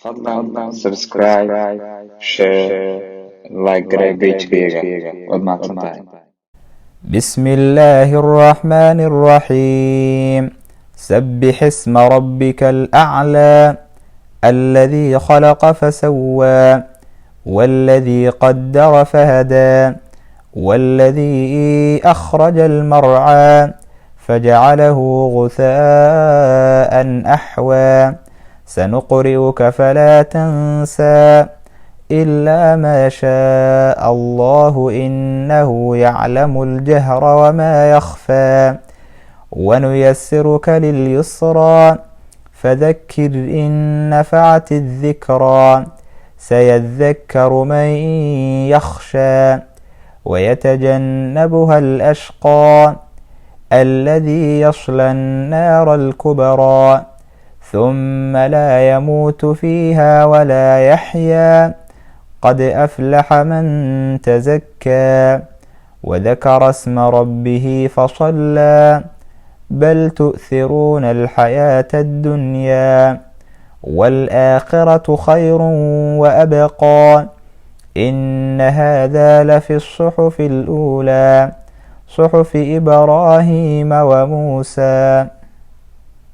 فضلا سبسكرايب شير لايك قريب بيجيغا وما تنتهي. بسم الله الرحمن الرحيم. سبح اسم ربك الأعلى الذي خلق فسوى والذي قدر فهدى والذي أخرج المرعى فجعله غثاء أحوى سنقرئك فلا تنسى إلا ما شاء الله إنه يعلم الجهر وما يخفى ونيسرك لليسرى فذكر إن نفعت الذكرى سيذكر من يخشى ويتجنبها الأشقى الذي يصلى النار الكبرى ثم لا يموت فيها ولا يحيا قد أفلح من تزكى وذكر اسم ربه فصلى بل تؤثرون الحياة الدنيا والآخرة خير وأبقى إن هذا لفي الصحف الأولى صحف إبراهيم وموسى.